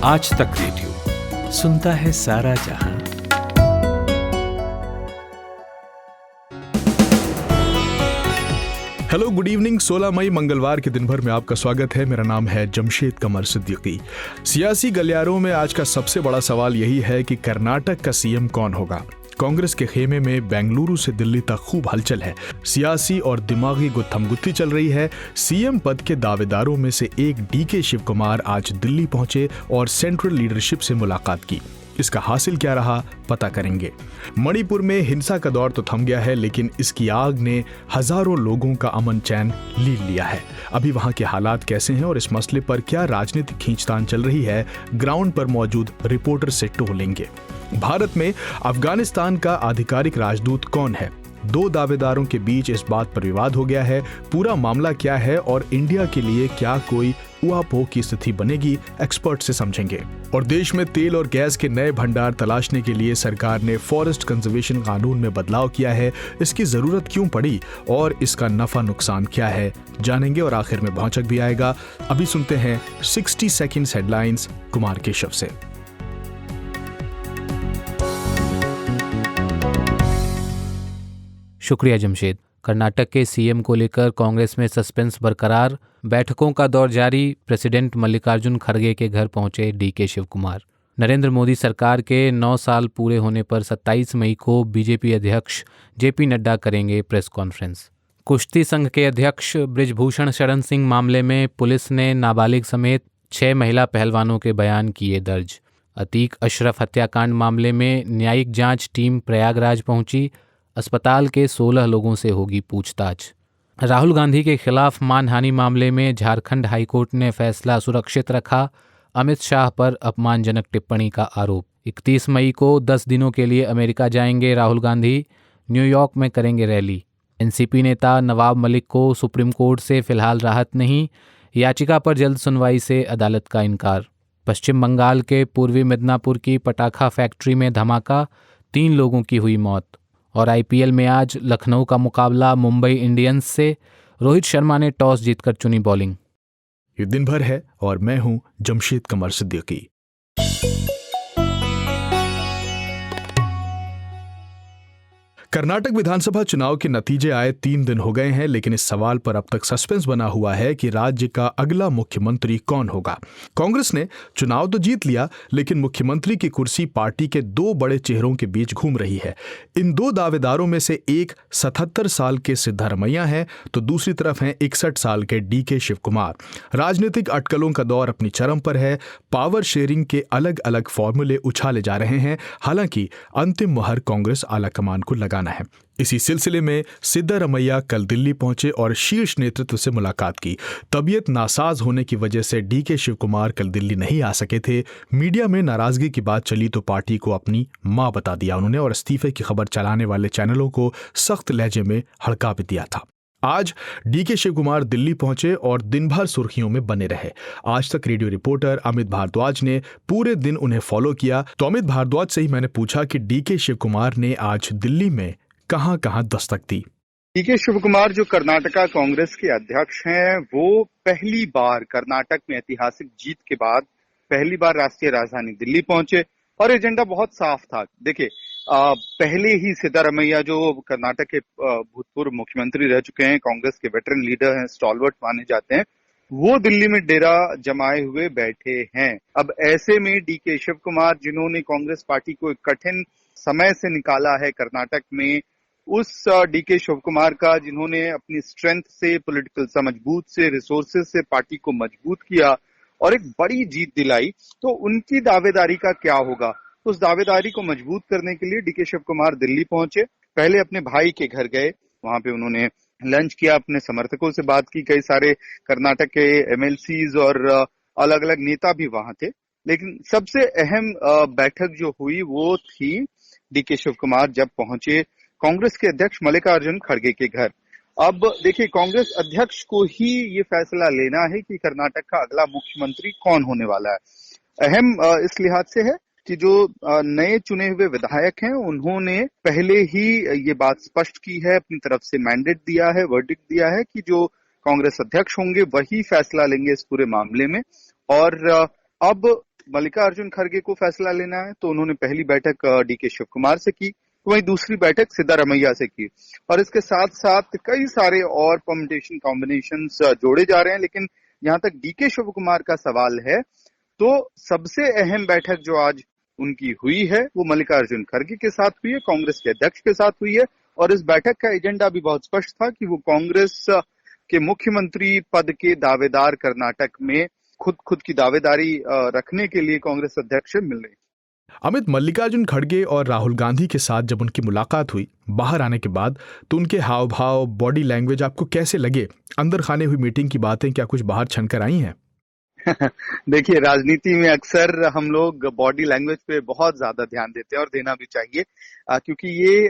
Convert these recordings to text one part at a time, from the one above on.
आज तक रेडियो सुनता है सारा जहां। Hello, good evening. 16 मई मंगलवार के दिन भर में आपका स्वागत है। मेरा नाम है जमशेद कमर सिद्दीकी। सियासी गलियारों में आज का सबसे बड़ा सवाल यही है कि कर्नाटक का सीएम कौन होगा। कांग्रेस के खेमे में बेंगलुरु से दिल्ली तक खूब हलचल है। सियासी और दिमागी गुत्थमगुत्थी चल रही है। सीएम पद के दावेदारों में से एक डीके शिव कुमार आज दिल्ली पहुंचे और सेंट्रल लीडरशिप से मुलाकात की। इसका हासिल क्या रहा, पता करेंगे। मणिपुर में हिंसा का दौर तो थम गया है, लेकिन इसकी आग ने हजारों लोगों का अमन चैन लील लिया है। अभी वहां के हालात कैसे हैं और इस मसले पर क्या राजनीतिक खींचतान चल रही है, ग्राउंड पर मौजूद रिपोर्टर से टोलेंगे। भारत में अफगानिस्तान का आधिकारिक राजदूत कौन है? दो दावेदारों के बीच इस बात पर विवाद हो गया है। पूरा मामला क्या है और इंडिया के लिए क्या कोई उहापोह की स्थिति बनेगी, एक्सपर्ट से समझेंगे। और देश में तेल और गैस के नए भंडार तलाशने के लिए सरकार ने फॉरेस्ट कंजर्वेशन कानून में बदलाव किया है। इसकी जरूरत क्यों पड़ी और इसका नफा नुकसान क्या है, जानेंगे। और आखिर में भौचक भी आएगा। अभी सुनते हैं 60 सेकंड्स हेडलाइंस कुमार केशव से। शुक्रिया जमशेद। कर्नाटक के सीएम को लेकर कांग्रेस में सस्पेंस बरकरार, बैठकों का दौर जारी। प्रेसिडेंट मल्लिकार्जुन खड़गे के घर पहुंचे डीके शिव कुमार। नरेंद्र मोदी सरकार के 9 साल पूरे होने पर 27 मई को बीजेपी अध्यक्ष जेपी नड्डा करेंगे प्रेस कॉन्फ्रेंस। कुश्ती संघ के अध्यक्ष बृजभूषण शरण सिंह मामले में पुलिस ने नाबालिग समेत 6 महिला पहलवानों के बयान किए दर्ज। अतीक अशरफ हत्याकांड मामले में न्यायिक जांच टीम प्रयागराज पहुंची। अस्पताल के 16 लोगों से होगी पूछताछ। राहुल गांधी के खिलाफ मानहानि मामले में झारखंड हाईकोर्ट ने फैसला सुरक्षित रखा। अमित शाह पर अपमानजनक टिप्पणी का आरोप। 31 मई को 10 दिनों के लिए अमेरिका जाएंगे राहुल गांधी। न्यूयॉर्क में करेंगे रैली। एनसीपी नेता नवाब मलिक को सुप्रीम कोर्ट से फिलहाल राहत नहीं, याचिका पर जल्द सुनवाई से अदालत का इनकार। पश्चिम बंगाल के पूर्वी मिदनापुर की पटाखा फैक्ट्री में धमाका, 3 लोगों की हुई मौत। और आईपीएल में आज लखनऊ का मुकाबला मुंबई इंडियंस से। रोहित शर्मा ने टॉस जीतकर चुनी बॉलिंग। ये दिन भर है और मैं हूं जमशेद कमर सिद्दीकी। कर्नाटक विधानसभा चुनाव के नतीजे आए 3 दिन हो गए हैं, लेकिन इस सवाल पर अब तक सस्पेंस बना हुआ है कि राज्य का अगला मुख्यमंत्री कौन होगा। कांग्रेस ने चुनाव तो जीत लिया, लेकिन मुख्यमंत्री की कुर्सी पार्टी के 2 बड़े चेहरों के बीच घूम रही है। इन 2 दावेदारों में से एक 77 साल के सिद्धारमैया हैं, तो दूसरी तरफ हैं 61 साल के डीके शिव कुमार। राजनीतिक अटकलों का दौर अपनी चरम पर है। पावर शेयरिंग के अलग अलग फॉर्मूले उछाले जा रहे हैं। हालांकि अंतिम मुहर कांग्रेस आलाकमान को लगा है। इसी सिलसिले में सिद्धारमैया कल दिल्ली पहुंचे और शीर्ष नेतृत्व से मुलाकात की। तबीयत नासाज होने की वजह से डीके शिव कुमार कल दिल्ली नहीं आ सके थे। मीडिया में नाराजगी की बात चली तो पार्टी को अपनी मां बता दिया उन्होंने और इस्तीफे की खबर चलाने वाले चैनलों को सख्त लहजे में हड़का भी दिया था। आज डीके शिव कुमार दिल्ली पहुंचे और दिन भर सुर्खियों में बने रहे। आज तक रेडियो रिपोर्टर अमित भारद्वाज ने पूरे दिन उन्हें फॉलो किया। तो अमित भारद्वाज से ही मैंने पूछा कि डीके शिव कुमार ने आज दिल्ली में कहां दस्तक दी। डीके शिव कुमार जो कर्नाटका कांग्रेस के अध्यक्ष हैं, वो पहली बार कर्नाटक में ऐतिहासिक जीत के बाद पहली बार राष्ट्रीय राजधानी दिल्ली पहुंचे और एजेंडा बहुत साफ था। देखिए, पहले ही सिद्धारमैया जो कर्नाटक के भूतपूर्व मुख्यमंत्री रह चुके हैं, कांग्रेस के वेटरन लीडर हैं, स्टॉलवर्ट माने जाते हैं, वो दिल्ली में डेरा जमाए हुए बैठे हैं। अब ऐसे में डीके शिव कुमार, जिन्होंने कांग्रेस पार्टी को एक कठिन समय से निकाला है कर्नाटक में, उस डीके शिव कुमार का, जिन्होंने अपनी स्ट्रेंथ से, पॉलिटिकल समझबूझ से, रिसोर्सेज से पार्टी को मजबूत किया और एक बड़ी जीत दिलाई, तो उनकी दावेदारी का क्या होगा। तो उस दावेदारी को मजबूत करने के लिए डीके शिव कुमार दिल्ली पहुंचे। पहले अपने भाई के घर गए, वहां पे उन्होंने लंच किया, अपने समर्थकों से बात की। कई सारे कर्नाटक के एमएलसीज और अलग अलग नेता भी वहां थे, लेकिन सबसे अहम बैठक जो हुई वो थी डीके शिव कुमार जब पहुंचे कांग्रेस के अध्यक्ष मल्लिकार्जुन खड़गे के घर। अब देखिए, कांग्रेस अध्यक्ष को ही ये फैसला लेना है कि कर्नाटक का अगला मुख्यमंत्री कौन होने वाला है। अहम इस लिहाज से है कि जो नए चुने हुए विधायक हैं, उन्होंने पहले ही ये बात स्पष्ट की है, अपनी तरफ से मैंडेट दिया है, वर्डिक्ट दिया है कि जो कांग्रेस अध्यक्ष होंगे वही फैसला लेंगे इस पूरे मामले में। और अब मल्लिकार्जुन खड़गे को फैसला लेना है तो उन्होंने पहली बैठक डीके शिव कुमार से की, तो वहीं दूसरी बैठक सिद्धारमैया से की और इसके साथ साथ कई सारे और परम्यूटेशन कॉम्बिनेशंस जोड़े जा रहे हैं। लेकिन जहां तक डीके शिव कुमार का सवाल है तो सबसे अहम बैठक जो आज उनकी हुई है वो मल्लिकार्जुन खड़गे के साथ हुई है, कांग्रेस के अध्यक्ष के साथ हुई है और इस बैठक का एजेंडा भी बहुत स्पष्ट था कि वो कांग्रेस के मुख्यमंत्री पद के दावेदार कर्नाटक में खुद की दावेदारी रखने के लिए कांग्रेस अध्यक्ष से मिल रही। अमित, मल्लिकार्जुन खड़गे और राहुल गांधी के साथ जब उनकी मुलाकात हुई बाहर आने के बाद, तो उनके हाव भाव, बॉडी लैंग्वेज आपको कैसे लगे? अंदर खाने हुई मीटिंग की बातें क्या कुछ बाहर छनकर आई हैं? देखिए, राजनीति में अक्सर हम लोग बॉडी लैंग्वेज पे बहुत ज्यादा ध्यान देते हैं और देना भी चाहिए, क्योंकि ये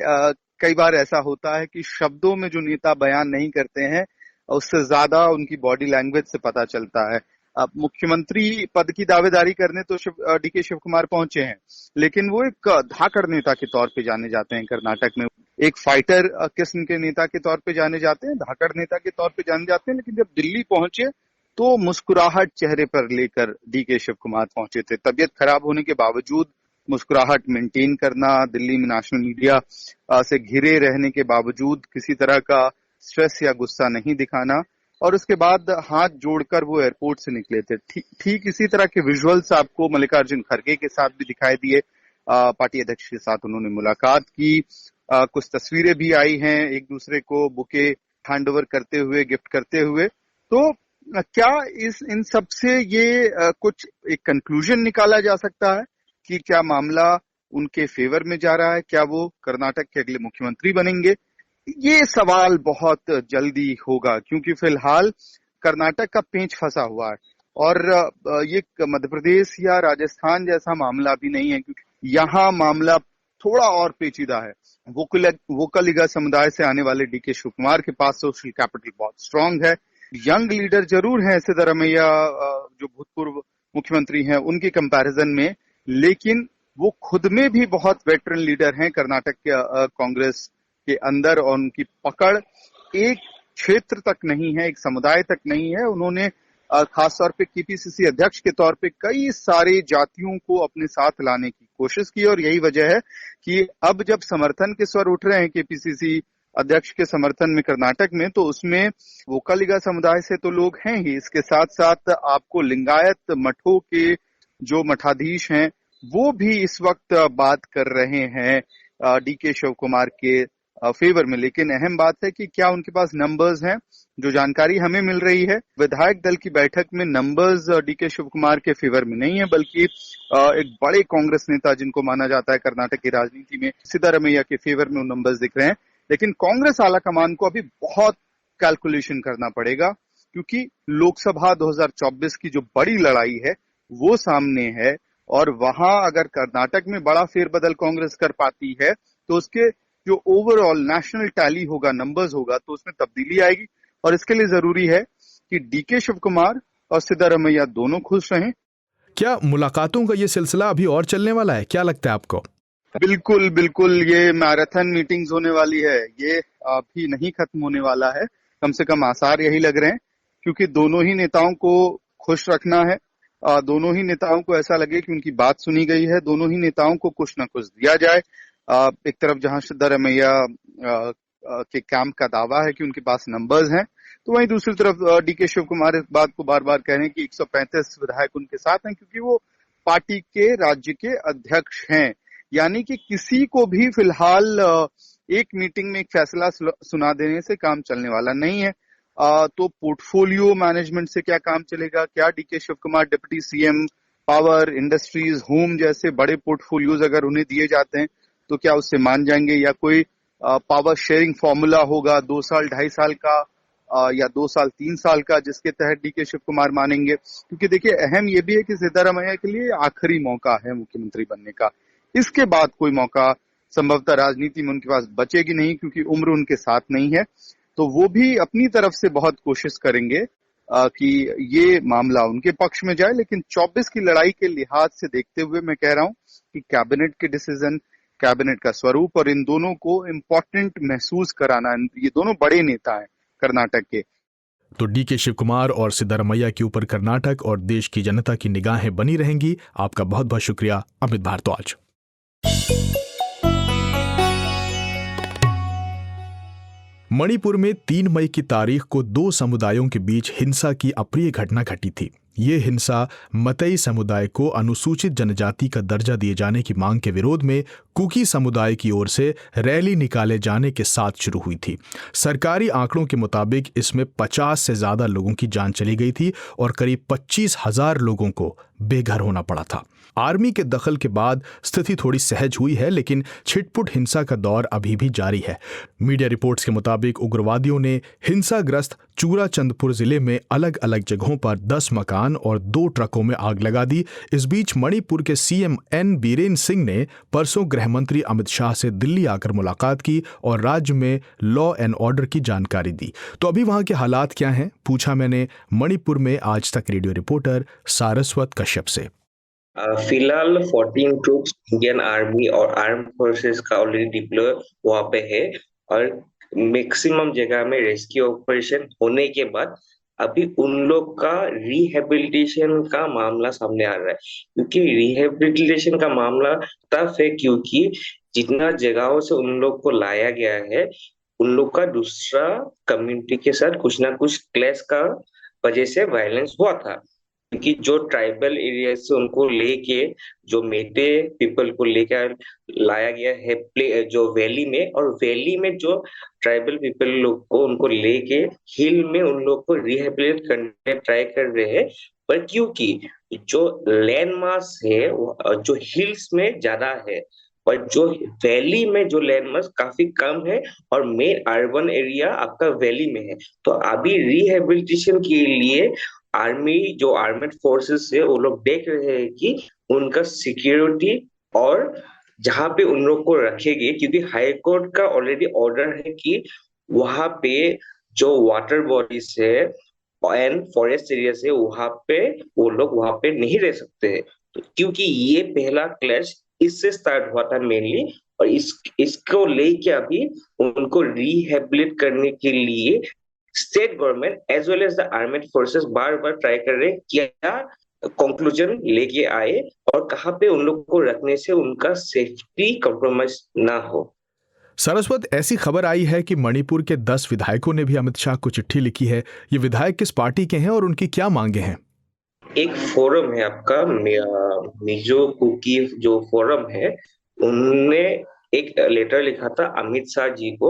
कई बार ऐसा होता है कि शब्दों में जो नेता बयान नहीं करते हैं उससे ज्यादा उनकी बॉडी लैंग्वेज से पता चलता है। अब मुख्यमंत्री पद की दावेदारी करने तो डीके शिव कुमार पहुंचे हैं, लेकिन वो एक धाकड़ नेता के तौर पे जाने जाते हैं कर्नाटक में, एक फाइटर किस्म के नेता के तौर पे जाने जाते हैं, धाकड़ नेता के तौर पे जाने जाते हैं। लेकिन जब दिल्ली पहुंचे तो मुस्कुराहट चेहरे पर लेकर डीके शिव कुमार पहुंचे थे। तबीयत खराब होने के बावजूद मुस्कुराहट मेंटेन करना, दिल्ली में नेशनल मीडिया से घिरे रहने के बावजूद किसी तरह का स्ट्रेस या गुस्सा नहीं दिखाना और उसके बाद हाथ जोड़कर वो एयरपोर्ट से निकले थे। ठीक इसी तरह के विजुअल्स आपको मल्लिकार्जुन खड़गे के साथ भी दिखाई दिए। पार्टी अध्यक्ष के साथ उन्होंने मुलाकात की, कुछ तस्वीरें भी आई हैं एक दूसरे को बुके हैंडओवर करते हुए, गिफ्ट करते हुए। तो क्या इन सब से ये कुछ एक कंक्लूजन निकाला जा सकता है कि क्या मामला उनके फेवर में जा रहा है? क्या वो कर्नाटक के अगले मुख्यमंत्री बनेंगे? ये सवाल बहुत जल्दी होगा, क्योंकि फिलहाल कर्नाटक का पेंच फंसा हुआ है और ये मध्य प्रदेश या राजस्थान जैसा मामला भी नहीं है, क्योंकि यहाँ मामला थोड़ा और पेचीदा है। वोकलिगा समुदाय से आने वाले डीके शिव कुमार के पास सोशल कैपिटल बहुत स्ट्रांग है। यंग लीडर जरूर हैं सिद्धारमैया जो भूतपूर्व मुख्यमंत्री हैं उनके कंपैरिजन में, लेकिन वो खुद में भी बहुत वेटरन लीडर हैं कर्नाटक के कांग्रेस के अंदर और उनकी पकड़ एक क्षेत्र तक नहीं है, एक समुदाय तक नहीं है। उन्होंने खासतौर पे केपीसीसी अध्यक्ष के तौर पे कई सारे जातियों को अपने साथ लाने की कोशिश की और यही वजह है कि अब जब समर्थन के स्वर उठ रहे हैं केपीसीसी अध्यक्ष के समर्थन में कर्नाटक में, तो उसमें वोकलिगा समुदाय से तो लोग हैं ही, इसके साथ साथ आपको लिंगायत मठों के जो मठाधीश हैं वो भी इस वक्त बात कर रहे हैं डीके शिव कुमार के फेवर में। लेकिन अहम बात है कि क्या उनके पास नंबर्स हैं? जो जानकारी हमें मिल रही है, विधायक दल की बैठक में नंबर्स डीके शिव कुमार के फेवर में नहीं है, बल्कि एक बड़े कांग्रेस नेता जिनको माना जाता है कर्नाटक की राजनीति में, सिद्धारमैया के फेवर में वो नंबर्स दिख रहे हैं। लेकिन कांग्रेस आला कमान को अभी बहुत कैलकुलेशन करना पड़ेगा, क्योंकि लोकसभा 2024 की जो बड़ी लड़ाई है वो सामने है और वहां अगर कर्नाटक में बड़ा फेरबदल कांग्रेस कर पाती है तो उसके जो ओवरऑल नेशनल टैली होगा, नंबर्स होगा, तो उसमें तब्दीली आएगी और इसके लिए जरूरी है कि डीके शिव कुमार और सिद्धारमैया दोनों खुश रहें। क्या मुलाकातों का ये सिलसिला अभी और चलने वाला है? क्या लगता है आपको? बिल्कुल बिल्कुल, ये मैराथन मीटिंग्स होने वाली है, ये अभी नहीं खत्म होने वाला है। कम से कम आसार यही लग रहे हैं, क्योंकि दोनों ही नेताओं को खुश रखना है, दोनों ही नेताओं को ऐसा लगे कि उनकी बात सुनी गई है, दोनों ही नेताओं को कुछ न कुछ दिया जाए। एक तरफ जहां सिद्धारमैया के कैंप का दावा है कि उनके पास नंबर्स हैं, तो वहीं दूसरी तरफ डीके शिव कुमार इस बात को बार बार कह रहे हैं कि 135 विधायक उनके साथ हैं, क्योंकि वो पार्टी के राज्य के अध्यक्ष हैं। यानी कि किसी को भी फिलहाल एक मीटिंग में एक फैसला सुना देने से काम चलने वाला नहीं है। तो पोर्टफोलियो मैनेजमेंट से क्या काम चलेगा? क्या DK Shiv Kumar deputy CM power, industries, home जैसे बड़े पोर्टफोलियोज अगर उन्हें दिए जाते हैं तो क्या उससे मान जाएंगे, या कोई पावर शेयरिंग फॉर्मूला होगा 2 साल 2.5 साल का या 2 साल 3 साल का, जिसके तहत डीके शिव कुमार मानेंगे? क्योंकि देखिए, अहम ये भी है कि सिद्धारमैया के लिए आखिरी मौका है मुख्यमंत्री बनने का, इसके बाद कोई मौका संभवतः राजनीति में उनके पास बचेगी नहीं, क्योंकि उम्र उनके साथ नहीं है। तो वो भी अपनी तरफ से बहुत कोशिश करेंगे कि ये मामला उनके पक्ष में जाए। लेकिन 24 की लड़ाई के लिहाज से देखते हुए मैं कह रहा हूं कि कैबिनेट के डिसीजन, कैबिनेट का स्वरूप और इन दोनों को इम्पोर्टेंट महसूस कराना, ये दोनों बड़े नेता हैं कर्नाटक के। तो डीके शिव कुमार और सिद्धारमैया के ऊपर कर्नाटक और देश की जनता की निगाहें बनी रहेंगी। आपका बहुत बहुत शुक्रिया अमित भारद्वाज। मणिपुर में 3 मई की तारीख को 2 समुदायों के बीच हिंसा की अप्रिय घटना घटी थी। ये हिंसा मतई समुदाय को अनुसूचित जनजाति का दर्जा दिए जाने की मांग के विरोध में कुकी समुदाय की ओर से रैली निकाले जाने के साथ शुरू हुई थी। सरकारी आंकड़ों के मुताबिक इसमें 50 से ज्यादा लोगों की जान चली गई थी और करीब 25,000 लोगों को बेघर होना पड़ा था। आर्मी के दखल के बाद स्थिति थोड़ी सहज हुई है, लेकिन छिटपुट हिंसा का दौर अभी भी जारी है। मीडिया रिपोर्ट्स के मुताबिक उग्रवादियों ने हिंसाग्रस्त चूराचंदपुर जिले में अलग अलग जगहों पर 10 मकान और 2 ट्रकों में आग लगा दी। इस बीच मणिपुर के सीएम एन बीरेन सिंह ने परसों गृह मंत्री अमित शाह से दिल्ली आकर मुलाकात की और राज्य में लॉ एंड ऑर्डर की जानकारी दी। तो अभी वहां के हालात क्या हैं, पूछा मैंने मणिपुर में आज तक रेडियो रिपोर्टर सारस्वत कश्यप से। फिलहाल 14 ट्रूप्स इंडियन आर्मी और आर्म फोर्सेस का ऑलरेडी डिप्लॉय वहां पे है और मैक्सिमम जगह में रेस्क्यू ऑपरेशन होने के बाद अभी उन लोग का रिहेबिलिटेशन का मामला सामने आ रहा है, क्योंकि रिहेबिलिटेशन का मामला टफ है, क्योंकि जितना जगहों से उन लोग को लाया गया है उन लोग का दूसरा कम्युनिटी के साथ कुछ ना कुछ क्लैश का वजह से वायलेंस हुआ था। क्योंकि जो ट्राइबल एरिया से उनको लेके जो मेटे पीपल को लेकर लाया गया है जो वैली में, और वैली में जो ट्राइबल पीपल लोग को उनको लेके हिल में उन लोग को रिहेबिलिटेट करने ट्राई कर रहे हैं, पर क्योंकि जो लैंड मास है जो हिल्स में ज्यादा है और जो वैली में जो लैंड मास काफी कम है और मेन अर्बन एरिया आपका वैली में है, तो अभी रिहेबिलिटेशन के लिए आर्मी जो आर्मेड फोर्सेस है वो लोग देख रहे हैं कि उनका सिक्योरिटी और जहां पे उन लोग को रखेंगे, क्योंकि हाई कोर्ट का ऑलरेडी ऑर्डर है कि वहां पे जो वाटर बॉडीज है एंड फॉरेस्ट एरिया से वहां पे वो लोग वहां पे नहीं रह सकते हैं। तो क्योंकि ये पहला क्लैश इससे स्टार्ट हुआ था मेनली, और इसको लेके अभी उनको रिहेबिलिट करने के लिए state government as well as the armed forces बार बार ट्राई कर रहे हैं क्या कंक्लूजन लेके आए और कहां पे उन लोग को रखने से उनका सेफ्टी कॉम्प्रोमाइज ना हो। सरस्वत, ऐसी खबर आई है कि मणिपुर के 10 विधायकों ने भी अमित शाह को चिट्ठी लिखी है। ये विधायक किस पार्टी के हैं और उनकी क्या मांगे हैं? एक फोरम है आपका मिजो कुकी जो फोरम है, उनने एक लेटर लिखा था अमित शाह जी को,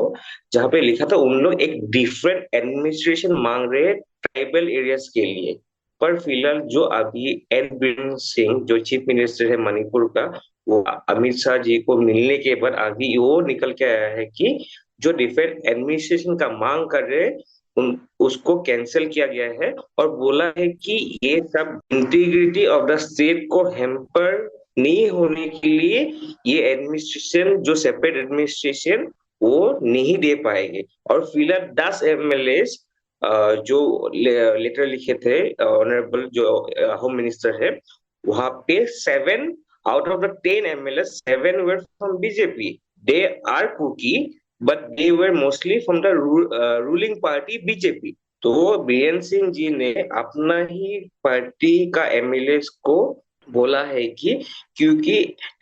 जहां पे लिखा था उन लोग एक डिफरेंट एडमिनिस्ट्रेशन मांग रहे हैं ट्राइबल एरियाज के लिए। पर फिलहाल जो अभी एन बीरेन सिंह जो चीफ मिनिस्टर है मणिपुर का, वो अमित शाह जी को मिलने के बाद अभी वो निकल के आया है कि जो डिफरेंट एडमिनिस्ट्रेशन का मांग कर रहे हैं उसको कैंसिल किया गया है, और बोला है कि ये सब इंटीग्रिटी ऑफ द स्टेट को हैम्पर नहीं होने के लिए ये एडमिनिस्ट्रेशन जो सेपरेट एडमिनिस्ट्रेशन वो नहीं दे पाएंगे। और फिलहाल 10 एमएलएस जो लेटर लिखे थे ऑनरेबल जो होम मिनिस्टर है, वहां पे 7 out of the 10 MLAs 7 were from BJP. They are Kuki, but they were mostly from the ruling party BJP. तो बीरेन सिंह जी ने अपना ही पार्टी का एमएलएस को बोला है कि क्योंकि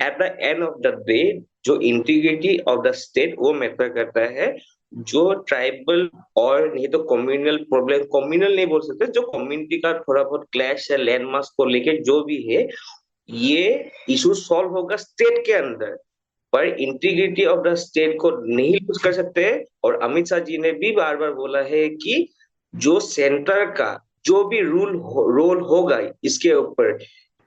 at the end of the day जो इंटीग्रिटी ऑफ द स्टेट वो मैटर करता है, जो ट्राइबल और नहीं तो कम्युनल प्रॉब्लम, कम्युनल नहीं बोल सकते, जो कम्युनिटी का थोड़ा बहुत क्लैश है लैंड मास को लेके जो भी है, ये इशू सॉल्व होगा स्टेट के अंदर, पर इंटीग्रिटी ऑफ द स्टेट को नहीं लूज कर सकते। और अमित शाह जी ने भी बार बार बोला है कि जो सेंटर का जो भी रोल होगा इसके ऊपर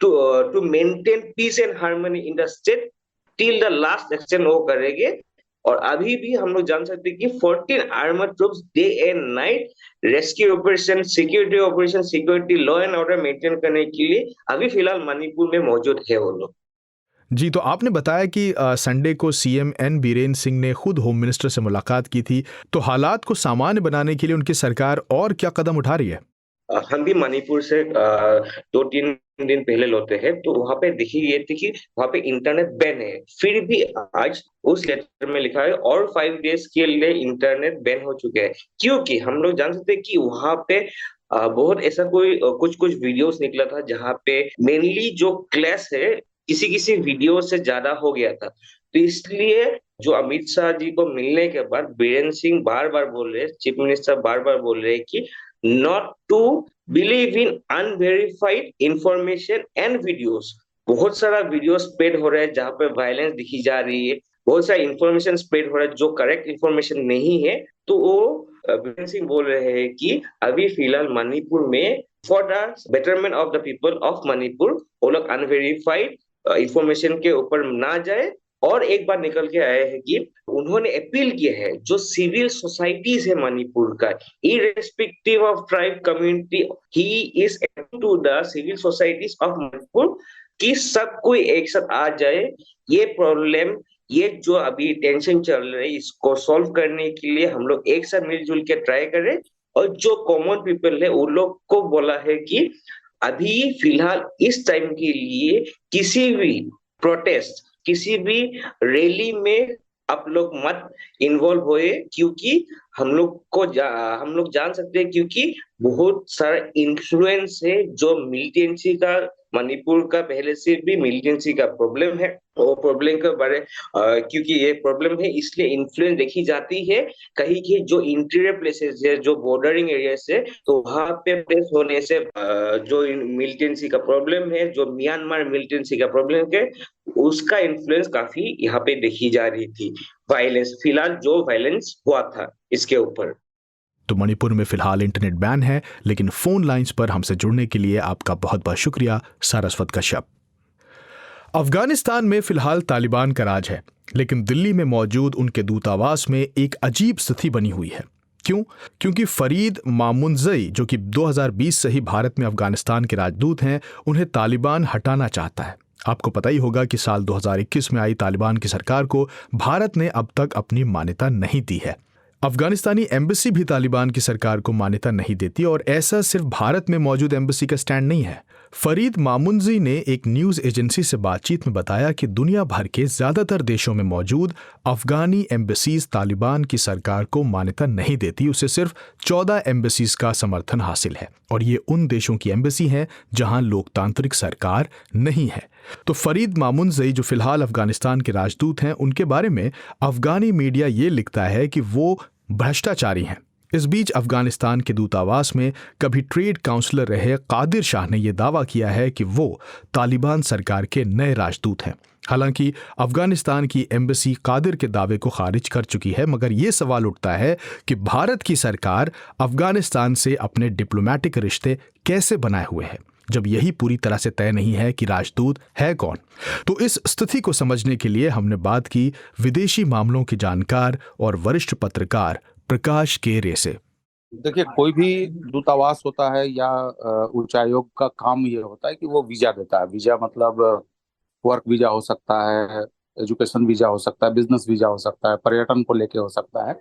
to maintain peace and harmony in the state till the last action वो करेंगे। और अभी भी हम लोग जान सकते हैं कि 14 armoured troops day and night rescue operation, security law and order maintain करने के लिए अभी फिलहाल मणिपुर में मौजूद है वो लोग। जी, तो आपने बताया कि संडे को सीएम एन बीरेन सिंह ने खुद होम मिनिस्टर से मुलाकात की थी, तो हालात को सामान्य बनाने के लिए उनकी सरकार और क्या कदम उठा रही है? हम भी मणिपुर से 2-3 दिन पहले लोते हैं, तो वहां पे देखी गई थी कि वहां पे इंटरनेट बैन है। फिर भी आज उस लेटर में लिखा है और 5 डेज के लिए इंटरनेट बैन हो चुके हैं, क्योंकि हम लोग जान सकते हैं कि वहां पे बहुत ऐसा कोई कुछ कुछ वीडियोस निकला था जहां पे मेनली जो क्लैश है किसी किसी वीडियो से ज्यादा हो गया था। तो इसलिए जो अमित शाह जी को मिलने के बाद बीरेंद्र सिंह बार बार बोल रहे हैं, चीफ मिनिस्टर बार बार बोल रहे हैं कि not to believe in unverified information and videos. बहुत सारा वीडियो स्प्रेड हो रहा है जहां पे वायलेंस दिखी जा रही है, बहुत सारा इंफॉर्मेशन स्प्रेड हो रहा है जो करेक्ट इंफॉर्मेशन नहीं है। तो वो बीरेंद्र सिंह बोल रहे हैं कि अभी फिलहाल मणिपुर में for the betterment of the people of Manipur वो लोग अनवेरिफाइड इंफॉर्मेशन के ऊपर ना जाए। और एक बार निकल के आए हैं कि उन्होंने अपील किया है जो सिविल सोसाइटीज है मणिपुर का, irrespective of tribe community, he is to the civil societies of Manipur कि सब कोई एक साथ आ जाए, ये प्रॉब्लम, ये जो अभी टेंशन चल रही है इसको सॉल्व करने के लिए हम लोग एक साथ मिलजुल के ट्राई करें। और जो कॉमन पीपल है उन लोग को बोला है कि अभी फिलहाल इस टाइम के लिए किसी भी प्रोटेस्ट, किसी भी रैली में आप लोग मत इन्वॉल्व होए, क्योंकि हम लोग जान सकते हैं क्योंकि बहुत सारा इन्फ्लुएंस है जो मिलिटेंसी का, मणिपुर का पहले से भी मिलिटेंसी का प्रॉब्लम है। वो प्रॉब्लम के बारे क्योंकि ये प्रॉब्लम है इसलिए इन्फ्लुएंस देखी जाती है कहीं की जो इंटीरियर प्लेसेस है, जो बॉर्डरिंग एरियाज है, तो वहां पे प्लेस होने से जो मिलिटेंसी का प्रॉब्लम है, जो म्यांमार मिलिटेंसी का प्रॉब्लम है, उसका इन्फ्लुएंस काफी यहाँ पे देखी जा रही थी। वायलेंस, फिलहाल जो वायलेंस हुआ था इसके ऊपर। तो मणिपुर में फिलहाल इंटरनेट बैन है, लेकिन फोन लाइंस पर हमसे जुड़ने के लिए आपका बहुत बहुत शुक्रिया सारस्वत कश्यप। अफगानिस्तान में फिलहाल तालिबान का राज है, लेकिन दिल्ली में मौजूद उनके दूतावास में एक अजीब स्थिति बनी हुई है। क्यों? क्योंकि फरीद मामुनजई, जो कि 2020 से ही भारत में अफगानिस्तान के राजदूत हैं, उन्हें तालिबान हटाना चाहता है। आपको पता ही होगा कि साल 2021 में आई तालिबान की सरकार को भारत ने अब तक अपनी मान्यता नहीं दी है। अफगानिस्तानी एम्बेसी भी तालिबान की सरकार को मान्यता नहीं देती, और ऐसा सिर्फ भारत में मौजूद एम्बेसी का स्टैंड नहीं है। फरीद मामुनजी ने एक न्यूज एजेंसी से बातचीत में बताया कि दुनिया भर के ज्यादातर देशों में मौजूद अफगानी एम्बेसीज तालिबान की सरकार को मान्यता नहीं देती, उसे सिर्फ 14 एम्बेसीज का समर्थन हासिल है, और ये उन देशों की एम्बेसी हैं जहां लोकतांत्रिक सरकार नहीं है। तो फरीद मामुनजी, जो फिलहाल अफगानिस्तान के राजदूत हैं, उनके बारे में अफगानी मीडिया ये लिखता है कि वो भ्रष्टाचारी हैं। इस बीच अफगानिस्तान के दूतावास में कभी ट्रेड काउंसलर रहे कादिर शाह ने यह दावा किया है कि वो तालिबान सरकार के नए राजदूत हैं। हालांकि अफगानिस्तान की एम्बेसी कादिर के दावे को खारिज कर चुकी है, मगर यह सवाल उठता है कि भारत की सरकार अफगानिस्तान से अपने डिप्लोमेटिक रिश्ते कैसे बनाए हुए है, जब यही पूरी तरह से तय नहीं है कि राजदूत है कौन। तो इस स्थिति को समझने के लिए हमने बात की विदेशी मामलों के जानकार और वरिष्ठ पत्रकार प्रकाश के रे से। देखिए, कोई भी दूतावास होता है या उच्चायोग का काम ये होता है कि वो वीजा देता है। वीजा मतलब वर्क वीजा हो सकता है, एजुकेशन वीजा हो सकता है, बिजनेस वीजा हो सकता है, पर्यटन को लेके हो सकता है।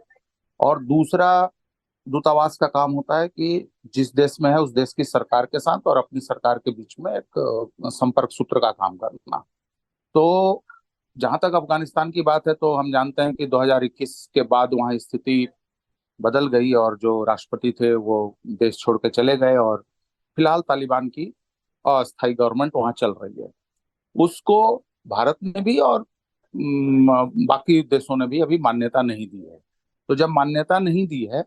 और दूसरा दूतावास का काम होता है कि जिस देश में है उस देश की सरकार के साथ और अपनी सरकार के बीच में एक संपर्क सूत्र का काम करना। तो जहां तक अफगानिस्तान की बात है, तो हम जानते हैं कि 2021 के बाद वहाँ स्थिति बदल गई और जो राष्ट्रपति थे वो देश छोड़ के चले गए, और फिलहाल तालिबान की अस्थायी गवर्नमेंट वहाँ चल रही है। उसको भारत ने भी और बाकी देशों ने भी अभी मान्यता नहीं दी है। तो जब मान्यता नहीं दी है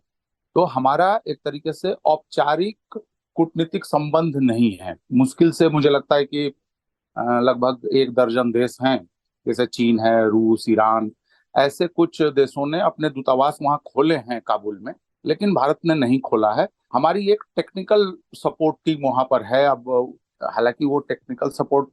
तो हमारा एक तरीके से औपचारिक कूटनीतिक संबंध नहीं है। मुश्किल से मुझे लगता है कि लगभग 1 दर्जन देश हैं, जैसे चीन है, रूस, ईरान, ऐसे कुछ देशों ने अपने दूतावास वहां खोले हैं काबुल में, लेकिन भारत ने नहीं खोला है। हमारी एक टेक्निकल सपोर्ट टीम वहां पर है। अब हालांकि वो टेक्निकल सपोर्ट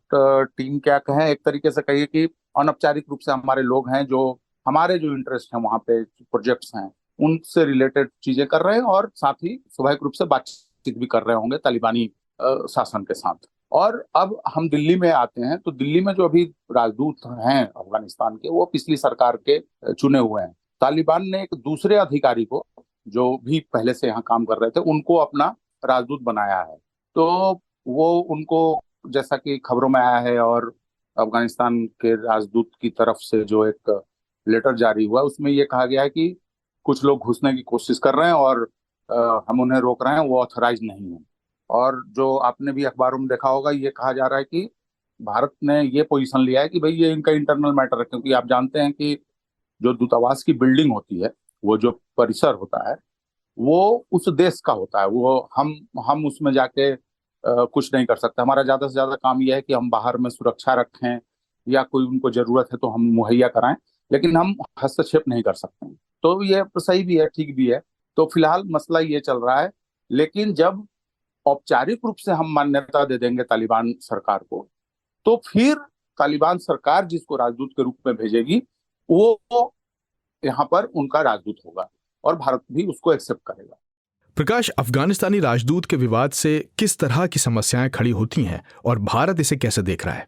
टीम क्या कहें, एक तरीके से कहिए कि अनौपचारिक रूप से हमारे लोग हैं जो हमारे जो इंटरेस्ट हैं वहां पे, प्रोजेक्ट्स हैं, उनसे रिलेटेड चीजें कर रहे हैं, और साथ ही स्वाभाविक रूप से बातचीत भी कर रहे होंगे तालिबानी शासन के साथ। और अब हम दिल्ली में आते हैं, तो दिल्ली में जो अभी राजदूत हैं अफगानिस्तान के, वो पिछली सरकार के चुने हुए हैं। तालिबान ने एक दूसरे अधिकारी को, जो भी पहले से यहाँ काम कर रहे थे, उनको अपना राजदूत बनाया है। तो वो उनको जैसा कि खबरों में आया है और अफगानिस्तान के राजदूत की तरफ से जो एक लेटर जारी हुआ उसमें ये कहा गया है कि कुछ लोग घुसने की कोशिश कर रहे हैं और हम उन्हें रोक रहे हैं, वो ऑथराइज नहीं है। और जो आपने भी अखबारों में देखा होगा, ये कहा जा रहा है कि भारत ने ये पोजीशन लिया है कि भाई ये इनका इंटरनल मैटर है, क्योंकि आप जानते हैं कि जो दूतावास की बिल्डिंग होती है, वो जो परिसर होता है, वो उस देश का होता है। वो हम उसमें जाके कुछ नहीं कर सकते। हमारा ज्यादा से ज्यादा काम यह है कि हम बाहर में सुरक्षा रखें या कोई उनको जरूरत है तो हम मुहैया कराएं, लेकिन हम हस्तक्षेप नहीं कर सकते हैं। तो ये सही भी है, ठीक भी है। तो फिलहाल मसला ये चल रहा है, लेकिन जब औपचारिक रूप से हम मान्यता दे देंगे तालिबान सरकार को, तो फिर तालिबान सरकार जिसको राजदूत के रूप में भेजेगी, वो यहाँ पर उनका राजदूत होगा और भारत भी उसको एक्सेप्ट करेगा। प्रकाश, अफगानिस्तानी राजदूत के विवाद से किस तरह की समस्याएं खड़ी होती हैं और भारत इसे कैसे देख रहा है?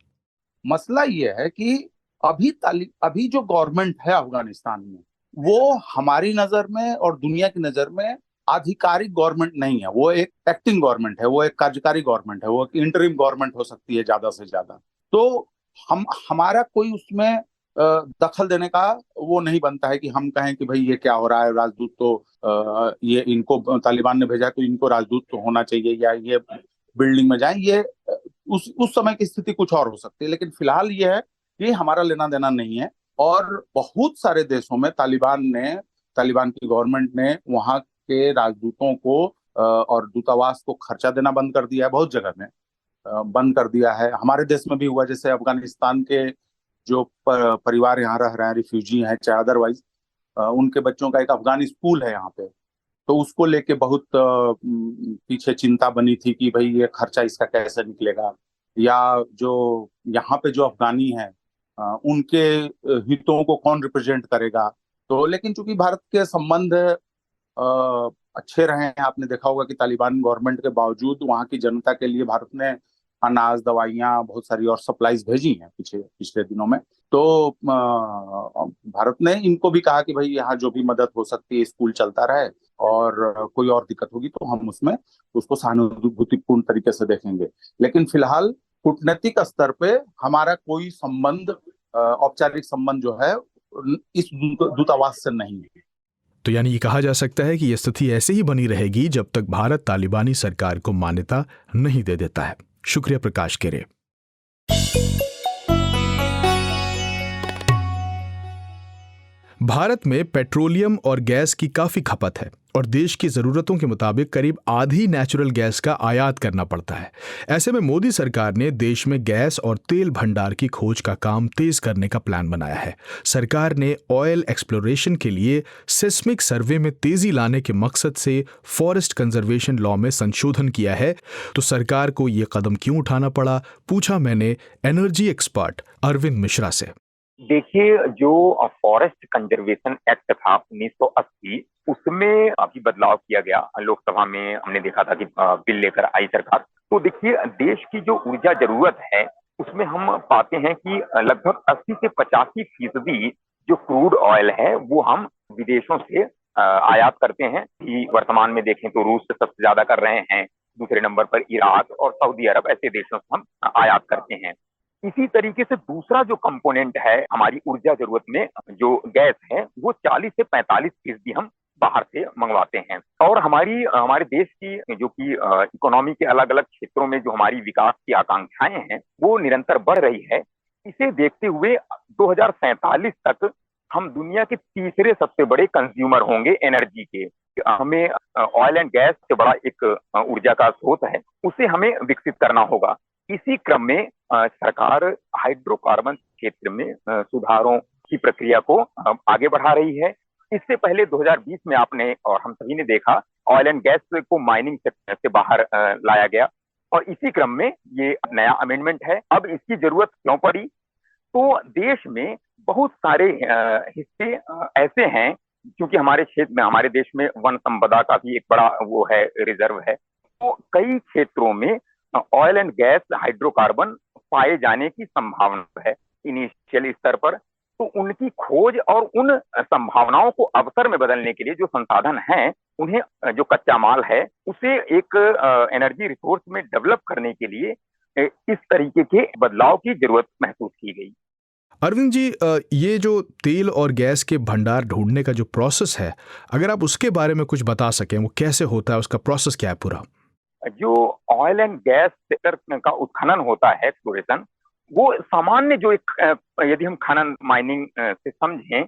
मसला ये है कि अभी जो गवर्नमेंट है अफगानिस्तान में, वो हमारी नजर में और दुनिया की नजर में आधिकारिक गवर्नमेंट नहीं है। वो एक एक्टिंग गवर्नमेंट है, वो एक कार्यकारी गवर्नमेंट है, वो एक इंटरिम गवर्नमेंट हो सकती है ज्यादा से ज्यादा। तो हमारा कोई उसमें दखल देने का वो नहीं बनता है कि हम कहें कि भाई ये क्या हो रहा है, राजदूत तो ये इनको तालिबान ने भेजा है तो इनको राजदूत तो होना चाहिए, या ये बिल्डिंग में जाएं। ये उस समय की स्थिति कुछ और हो सकती है, लेकिन फिलहाल ये है कि हमारा लेना देना नहीं है। और बहुत सारे देशों में तालिबान की गवर्नमेंट ने वहां के राजदूतों को और दूतावास को खर्चा देना बंद कर दिया है। बहुत जगह में बंद कर दिया है। हमारे देश में भी हुआ, जैसे अफगानिस्तान के जो परिवार यहाँ रह रहे हैं, रिफ्यूजी हैं चाहे अदरवाइज, उनके बच्चों का एक अफगानी स्कूल है यहाँ पे। तो उसको लेके बहुत पीछे चिंता बनी थी कि भाई ये खर्चा इसका कैसे निकलेगा, या जो यहाँ पे जो अफगानी हैं उनके हितों को कौन रिप्रेजेंट करेगा। तो लेकिन चूंकि भारत के संबंध अच्छे रहे हैं, आपने देखा होगा कि तालिबान गवर्नमेंट के बावजूद वहाँ की जनता के लिए भारत ने अनाज, दवाइयाँ, बहुत सारी और सप्लाईज भेजी हैं पिछले दिनों में। तो भारत ने इनको भी कहा कि भाई यहाँ जो भी मदद हो सकती है, स्कूल चलता रहे, और कोई और दिक्कत होगी तो हम उसमें उसको सहानुभूतिपूर्ण तरीके से देखेंगे। लेकिन फिलहाल कूटनीतिक स्तर पे हमारा कोई संबंध, औपचारिक संबंध जो है इस दूतावास से नहीं है। तो यानी ये कहा जा सकता है कि यह स्थिति ऐसे ही बनी रहेगी जब तक भारत तालिबानी सरकार को मान्यता नहीं दे देता है। शुक्रिया प्रकाश केरे। भारत में पेट्रोलियम और गैस की काफी खपत है और देश की जरूरतों के मुताबिक करीब आधी नेचुरल गैस का आयात करना पड़ता है। ऐसे में मोदी सरकार ने देश में गैस और तेल भंडार की खोज का काम तेज करने का प्लान बनाया है। सरकार ने ऑयल एक्सप्लोरेशन के लिए सेस्मिक सर्वे में तेजी लाने के मकसद से फॉरेस्ट कंजर्वेशन लॉ में संशोधन किया है। तो सरकार को ये कदम क्यों उठाना पड़ा, पूछा मैंने एनर्जी एक्सपर्ट अरविंद मिश्रा से। देखिए, जो फॉरेस्ट कंजर्वेशन एक्ट था 1980, उसमें अभी बदलाव किया गया। लोकसभा में हमने देखा था कि बिल लेकर आई सरकार। तो देखिए, देश की जो ऊर्जा जरूरत है उसमें हम पाते हैं कि लगभग 80 से 85% जो क्रूड ऑयल है वो हम विदेशों से आयात करते हैं। कि वर्तमान में देखें तो रूस से सबसे ज्यादा कर रहे हैं, दूसरे नंबर पर इराक और सऊदी अरब, ऐसे देशों से हम आयात करते हैं। इसी तरीके से दूसरा जो कंपोनेंट है हमारी ऊर्जा जरूरत में, जो गैस है, वो 40 से 45% हम बाहर से मंगवाते हैं। और हमारे देश की जो कि इकोनॉमी के अलग अलग क्षेत्रों में जो हमारी विकास की आकांक्षाएं हैं वो निरंतर बढ़ रही है। इसे देखते हुए 2047 तक हम दुनिया के तीसरे सबसे बड़े कंज्यूमर होंगे एनर्जी के। हमें ऑयल एंड गैस से बड़ा एक ऊर्जा का स्रोत है, उसे हमें विकसित करना होगा। इसी क्रम में सरकार हाइड्रोकार्बन क्षेत्र में सुधारों की प्रक्रिया को आगे बढ़ा रही है। इससे पहले 2020 में आपने और हम सभी ने देखा, ऑयल एंड गैस को माइनिंग सेक्टर से बाहर लाया गया, और इसी क्रम में ये नया अमेंडमेंट है। अब इसकी जरूरत क्यों पड़ी? तो देश में बहुत सारे हिस्से ऐसे हैं, क्योंकि हमारे क्षेत्र में, हमारे देश में वन संपदा का भी एक बड़ा वो है, रिजर्व है। तो कई क्षेत्रों में ऑयल एंड गैस, हाइड्रोकार्बन पाए जाने की संभावना है इनिशियल स्तर पर। तो उनकी खोज और उन संभावनाओं को अवसर में बदलने के लिए जो संसाधन हैं, उन्हें जो कच्चा माल है उसे एक एनर्जी रिसोर्स में डेवलप करने के लिए इस तरीके के बदलाव की जरूरत महसूस की गई। अरविंद जी, ये जो तेल और गैस के भंडार ढूंढने का जो प्रोसेस है, अगर आप उसके बारे में कुछ बता सकें, वो कैसे होता है, उसका प्रोसेस क्या है पूरा? जो ऑयल एंड गैस सेक्टर का उत्खनन होता है, एक्सप्लोरेशन, वो सामान्य जो एक यदि हम खनन माइनिंग से समझें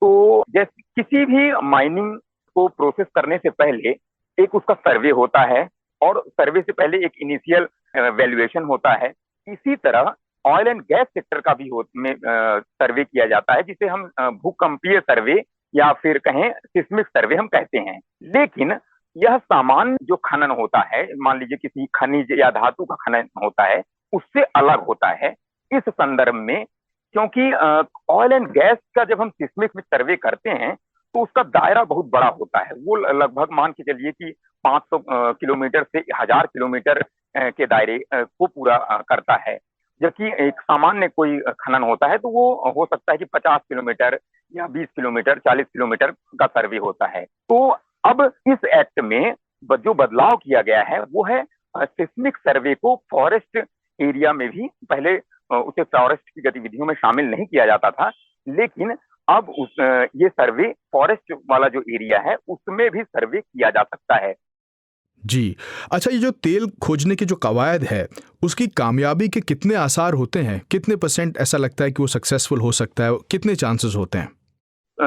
तो जैसे किसी भी माइनिंग को प्रोसेस करने से पहले एक उसका सर्वे होता है और सर्वे से पहले एक इनिशियल वैल्यूएशन होता है। इसी तरह ऑयल एंड गैस सेक्टर का भी सर्वे किया जाता है, जिसे हम भूकंपीय सर्वे या फिर कहें सिस्मिक सर्वे हम कहते हैं। लेकिन यह सामान्य जो खनन होता है, मान लीजिए किसी खनिज या धातु का खनन होता है, उससे अलग होता है इस संदर्भ में, क्योंकि ऑयल एंड गैस का जब हम सिस्मिक में सर्वे करते हैं तो उसका दायरा बहुत बड़ा होता है। वो लगभग मान के चलिए कि 500 किलोमीटर से 1000 किलोमीटर के दायरे को पूरा करता है, जबकि एक सामान्य कोई खनन होता है तो वो हो सकता है कि 50 किलोमीटर या 20 किलोमीटर 40 किलोमीटर का सर्वे होता है। तो अब इस एक्ट में जो बदलाव किया गया है वो है सिस्मिक सर्वे को फॉरेस्ट एरिया में भी, पहले उसे फॉरेस्ट की गतिविधियों में शामिल नहीं किया जाता था, लेकिन अब ये सर्वे फॉरेस्ट वाला जो एरिया है उसमें भी सर्वे किया जा सकता है। जी, अच्छा, ये जो तेल खोजने की जो कवायद है, उसकी कामयाबी के कितने आसार होते हैं? कितने % ऐसा लगता है कि वो सक्सेसफुल हो सकता है? कितने चांसेस होते हैं?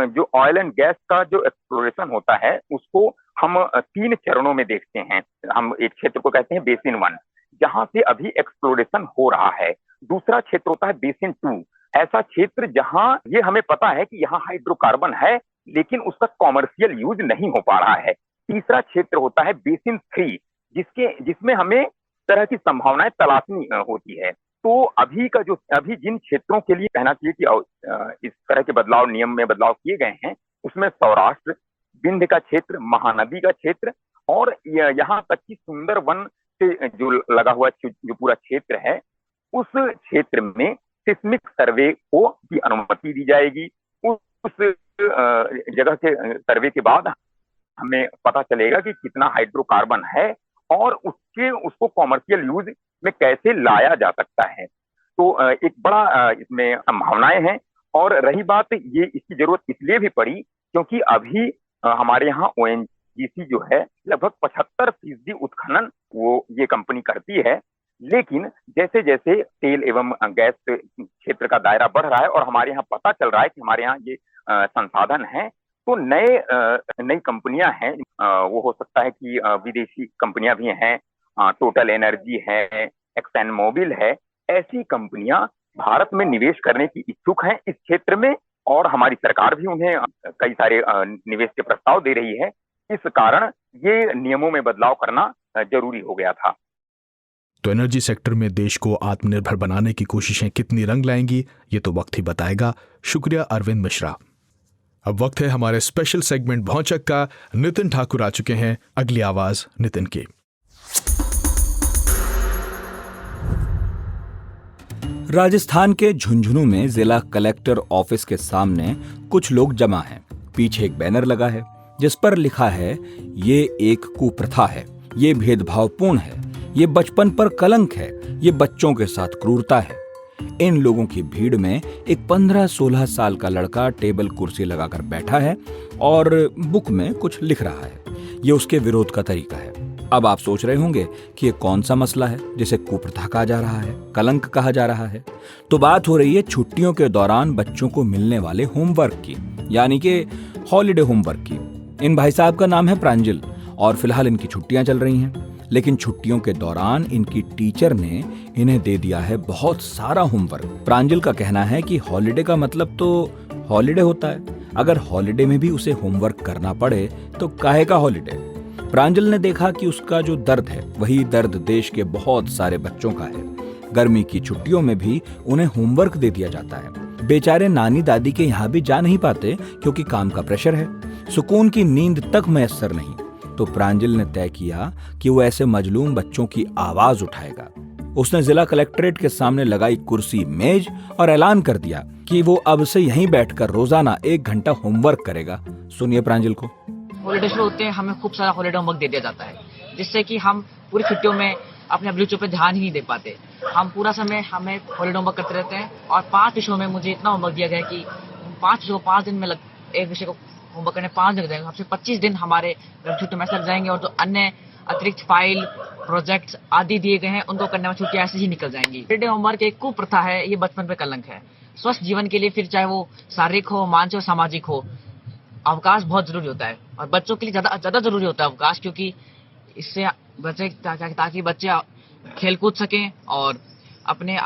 जो ऑयल एंड गैस का जो एक्सप्लोरेशन होता है उसको हम 3 चरणों में देखते हैं। हम एक क्षेत्र को कहते हैं बेसिन 1, जहां से अभी एक्सप्लोरेशन हो रहा है। दूसरा क्षेत्र होता है बेसिन 2, ऐसा क्षेत्र जहां ये हमें पता है कि यहाँ हाइड्रोकार्बन है लेकिन उसका कॉमर्शियल यूज नहीं हो पा रहा है। तीसरा क्षेत्र होता है बेसिन 3, जिसमें हमें तरह की संभावनाएं तलाशनी होती है। तो अभी जिन क्षेत्रों के लिए कहना चाहिए कि इस तरह के नियम में बदलाव किए गए हैं, उसमें सौराष्ट्र, विंध्य का क्षेत्र, महानदी का क्षेत्र और यहाँ तक कि सुंदरवन से जो लगा हुआ जो पूरा क्षेत्र है, उस क्षेत्र में सिस्मिक सर्वे को भी अनुमति दी जाएगी। उस जगह के सर्वे के बाद हमें पता चलेगा कि कितना हाइड्रोकार्बन है और उसको कॉमर्शियल यूज में कैसे लाया जा सकता है। तो एक बड़ा इसमें संभावनाएं हैं। और रही बात, ये इसकी जरूरत इसलिए भी पड़ी क्योंकि अभी हमारे यहाँ ONGC जो है लगभग 75% उत्खनन ये कंपनी करती है, लेकिन जैसे जैसे तेल एवं गैस क्षेत्र का दायरा बढ़ रहा है और हमारे यहाँ पता चल रहा है कि हमारे यहाँ ये संसाधन है, तो नई कंपनियां हैं, वो हो सकता है कि विदेशी कंपनियां भी हैं, टोटल एनर्जी है, एक्सन मोबिल है, ऐसी कंपनियां भारत में निवेश करने की इच्छुक हैं इस क्षेत्र में, और हमारी सरकार भी उन्हें कई सारे निवेश के प्रस्ताव दे रही है। इस कारण ये नियमों में बदलाव करना जरूरी हो गया था। तो एनर्जी सेक्टर में देश को आत्मनिर्भर बनाने की कोशिशें कितनी रंग लाएंगी, ये तो वक्त ही बताएगा। शुक्रिया अरविंद मिश्रा। अब वक्त है हमारे स्पेशल सेगमेंट भौचक का। नितिन ठाकुर आ चुके हैं, अगली आवाज नितिन की। राजस्थान के झुंझुनू में जिला कलेक्टर ऑफिस के सामने कुछ लोग जमा हैं। पीछे एक बैनर लगा है जिस पर लिखा है, ये एक कुप्रथा है, ये भेदभावपूर्ण है, ये बचपन पर कलंक है, ये बच्चों के साथ क्रूरता है। इन लोगों की भीड़ में एक 15-16 साल का लड़का टेबल कुर्सी लगाकर बैठा है और बुक में कुछ लिख रहा है। ये उसके विरोध का तरीका है। अब आप सोच रहे होंगे कि ये कौन सा मसला है जिसे कुप्रथा कहा जा रहा है, कलंक कहा जा रहा है। तो बात हो रही है छुट्टियों के दौरान बच्चों को मिलने वाले होमवर्क की, यानी कि हॉलिडे होमवर्क की। इन भाई साहब का नाम है प्रांजल और फिलहाल इनकी छुट्टियां चल रही हैं, लेकिन छुट्टियों के दौरान इनकी टीचर ने इन्हें दे दिया है बहुत सारा होमवर्क। प्रांजल का कहना है कि हॉलिडे का मतलब तो हॉलिडे होता है, अगर हॉलिडे में भी उसे होमवर्क करना पड़े तो काहे का हॉलिडे। प्रांजल ने देखा कि उसका जो दर्द है वही दर्द देश के बहुत सारे बच्चों का है। गर्मी की छुट्टियों में भी उन्हें होमवर्क दे दिया जाता है। बेचारे नानी दादी के यहाँ भी जा नहीं पाते क्योंकि काम का प्रेशर है, सुकून की नींद तक मैसर नहीं। तो प्रांजल ने तय किया कि वो ऐसे मजलूम बच्चों की आवाज उठाएगा। उसने जिला कलेक्ट्रेट के सामने लगाई कुर्सी मेज और ऐलान कर दिया कि वो अब से यहीं बैठकर रोजाना 1 घंटा होमवर्क करेगा। सुनिए प्रांजल को। हॉलीडे शुरू होते हैं, हमें खूब सारा हॉलीडे होमवर्क दे दिया जाता है, जिससे कि हम पूरी छुट्टियों में अपने अभिरुचियों पे ध्यान ही नहीं दे पाते। हम पूरा समय हमें हॉलीडे होमवर्क करते रहते हैं और 5 विषयों में मुझे इतना होमवर्क दिया गया है कि 5 विषयों को 5 दिन में एक विषय को होमवर्क करने 5 दिन लग जाएंगे। हमसे 25 दिन हमारे छुट्टी में लग जाएंगे और जो अन्य अतिरिक्त फाइल प्रोजेक्ट्स आदि दिए गए हैं उनको करने में छुट्टियां ऐसे ही निकल जाएंगी। हॉलीडे होमवर्क एक कुप्रथा है, ये बचपन पे कलंक है। स्वस्थ जीवन के लिए फिर चाहे वो शारीरिक हो, मानसिक हो, सामाजिक हो, अवकाश बहुत जरूरी होता है और बच्चों के लिए ज्यादा जरूरी होता है अवकाश, क्योंकि इससे बच्चे ताकि बच्चे खेल कूद सकें और अपने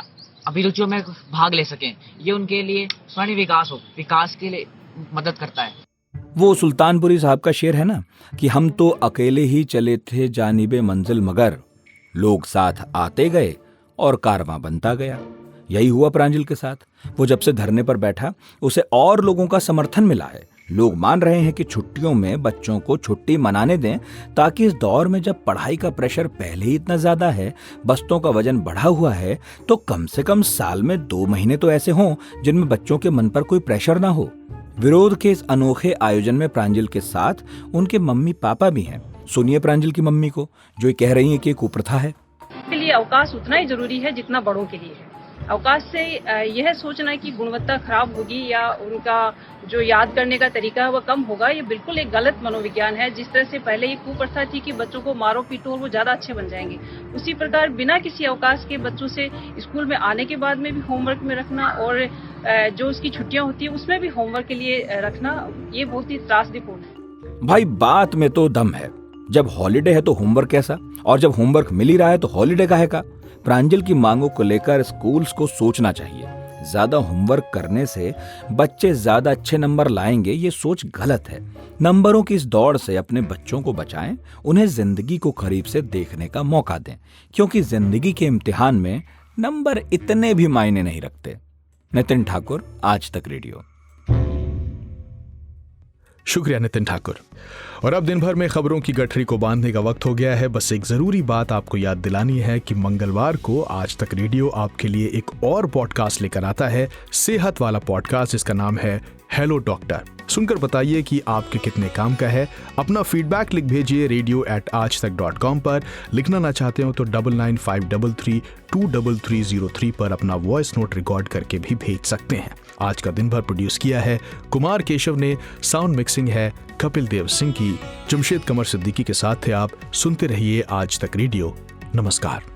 अभिरुचियों में भाग ले सकें। ये उनके लिए स्वर्ण विकास के लिए मदद करता है। वो सुल्तानपुरी साहब का शेर है ना कि हम तो अकेले ही चले थे जानिबे मंजिल, मगर लोग साथ आते गए और कारवां बनता गया। यही हुआ प्रांजल के साथ। वो जब से धरने पर बैठा उसे और लोगों का समर्थन मिला है। लोग मान रहे हैं कि छुट्टियों में बच्चों को छुट्टी मनाने दें, ताकि इस दौर में जब पढ़ाई का प्रेशर पहले ही इतना ज्यादा है, बस्तों का वजन बढ़ा हुआ है, तो कम से कम साल में 2 महीने तो ऐसे हों जिनमें बच्चों के मन पर कोई प्रेशर ना हो। विरोध के इस अनोखे आयोजन में प्रांजल के साथ उनके मम्मी पापा भी हैं। सुनिए प्रांजल की मम्मी को, जो ये कह रही है कि ये कुप्रथा है। के लिए अवकाश उतना ही जरूरी है जितना बड़ों के लिए है। अवकाश से यह सोचना कि गुणवत्ता खराब होगी या उनका जो याद करने का तरीका है वह कम होगा, ये बिल्कुल एक गलत मनोविज्ञान है। जिस तरह से पहले ये कुप्रथा थी कि बच्चों को मारो पीटो और वो ज्यादा अच्छे बन जाएंगे, उसी प्रकार बिना किसी अवकाश के बच्चों से स्कूल में आने के बाद में भी होमवर्क में रखना और जो उसकी छुट्टियां होती है उसमें भी होमवर्क के लिए रखना, ये बहुत ही त्रासदीपूर्ण है। भाई बात में तो दम है। जब हॉलिडे है तो होमवर्क कैसा, और जब होमवर्क मिल ही रहा है तो हॉलिडे काहे का। प्रांजल की मांगों को लेकर स्कूल्स को सोचना चाहिए। ज्यादा होमवर्क करने से बच्चे ज्यादा अच्छे नंबर लाएंगे, ये सोच गलत है। नंबरों की इस दौड़ से अपने बच्चों को बचाएं, उन्हें जिंदगी को करीब से देखने का मौका दें, क्योंकि जिंदगी के इम्तिहान में नंबर इतने भी मायने नहीं रखते। नितिन ठाकुर, आज तक रेडियो। शुक्रिया नितिन ठाकुर। और अब दिन भर में खबरों की गठरी को बांधने का वक्त हो गया है। बस एक जरूरी बात आपको याद दिलानी है कि मंगलवार को आज तक रेडियो आपके लिए एक और पॉडकास्ट लेकर आता है, सेहत वाला पॉडकास्ट, जिसका नाम है हेलो डॉक्टर। सुनकर बताइए कि आपके कितने काम का है। अपना फीडबैक लिख भेजिए radio@aajtak.com पर। लिखना ना चाहते हो तो 9953323303 पर अपना वॉइस नोट रिकॉर्ड करके भी भेज सकते हैं। आज का दिन भर प्रोड्यूस किया है कुमार केशव ने, साउंड मिक्सिंग है कपिल देव सिंह की। जमशेद कमर सिद्दीकी के साथ थे आप। सुनते रहिए आज तक रेडियो। नमस्कार।